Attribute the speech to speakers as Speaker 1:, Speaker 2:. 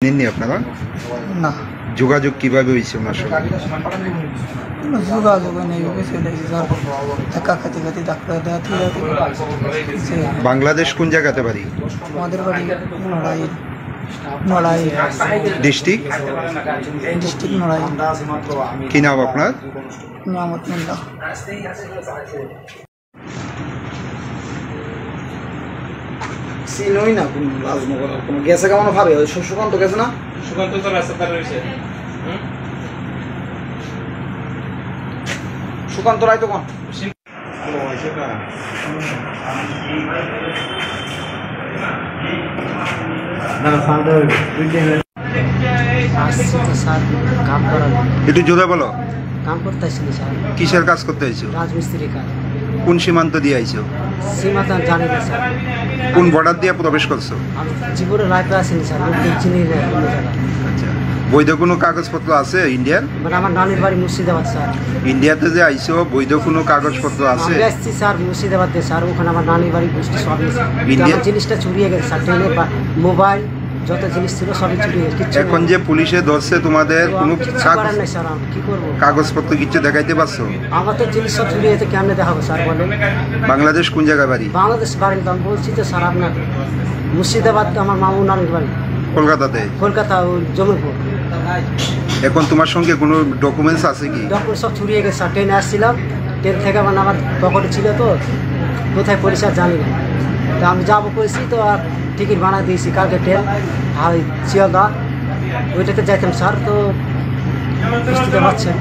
Speaker 1: নেননি আপনারা?
Speaker 2: না,
Speaker 1: যোগাযোগ কিভাবে হয়েছে ওনার সঙ্গে?
Speaker 2: কোনো যোগাযোগ নেই, চলে স্যার ধাক্কা খাতে খাতে ধাক্কা দেওয়াতে
Speaker 1: বাংলাদেশ কোন জায়গাতে বাড়ি?
Speaker 2: আমাদের বাড়ি নড়াইল। নড়াইল
Speaker 1: ডিস্ট্রিক্ট
Speaker 2: নড়াইল।
Speaker 1: কি নাম আপনার?
Speaker 2: নিয়ামত মোল্লা।
Speaker 3: চিনই না কোন রাজনগর কোন গেছে কেমন ভাবে সুকান্ত গেছে না?
Speaker 4: সুকান্ত তো রাস্তাতে রয়েছে।
Speaker 3: সুকান্ত রায় তো কোন
Speaker 2: স্যার কাম করালো,
Speaker 1: একটু জোরে বলো।
Speaker 2: কাম করতে আসছিল স্যার,
Speaker 1: কিসের কাজ করতে আইছো?
Speaker 2: রাজমিস্ত্রি কাজ।
Speaker 1: কোন সীমান্ত দিয়ে আইছো?
Speaker 2: সীমাতা জানি না স্যার,
Speaker 1: কোন বর্ডার দিয়ে প্রবেশ করছো?
Speaker 2: আমি জীবনে লাইফে আসিনি স্যার, আমি চিনি না কোনো জায়গা।
Speaker 1: আচ্ছা, বৈধ কোনো কাগজপত্র আছে ইন্ডিয়ার?
Speaker 2: মানে আমার নানির বাড়ি মুর্শিদাবাদ স্যার।
Speaker 1: ইন্ডিয়াতে যে আইছো বৈধ কোনো কাগজপত্র আছে?
Speaker 2: আমি আসছি স্যার মুর্শিদাবাদ দিয়ে স্যার, ওখানে আমার নানির বাড়ি গোষ্ঠী সব
Speaker 1: ইন্ডিয়া-
Speaker 2: আমার জিনিসটা চুরিয়ে গেছে স্যার, ট্রেনে মোবাইল যত জিনিস ছিল সবই চুরিয়ে গেছে।
Speaker 1: এখন যে পুলিশে ধরছে তোমাদের কোনো
Speaker 2: কিছু করার নাই স্যার, আমি কি করবো?
Speaker 1: কাগজপত্র কিছু দেখাইতে পারছো?
Speaker 2: আমার তো জিনিস সব চুরিয়ে যেতে কেমনে দেখাবো স্যার বলেন?
Speaker 1: বাংলাদেশ কোন জায়গায় বাড়ি?
Speaker 2: বাংলাদেশ বাড়ি তো আমি বলছি তো স্যার আপনার, মুর্শিদাবাদ আমার মামু নানির বাড়ি,
Speaker 1: কলকাতাতে।
Speaker 2: কলকাতা ওই জমিপুর।
Speaker 1: এখন তোমার সঙ্গে কোনো ডকুমেন্টস আছে কি?
Speaker 2: ডকুমেন্ট সব চুরিয়ে গেছে স্যার, ট্রেনে আসছিলাম, ট্রেন থেকে মানে আমার পকেটে ছিল তো, কোথায় পরিষ্কার জানি না, তো আমি যাবো করেছি তো, আর টিকিট বানাই দিয়েছি কালকে ট্রেন আর শিয়ালদা, ওইটাতে যাইতাম স্যার, তো বুঝতে পারছেন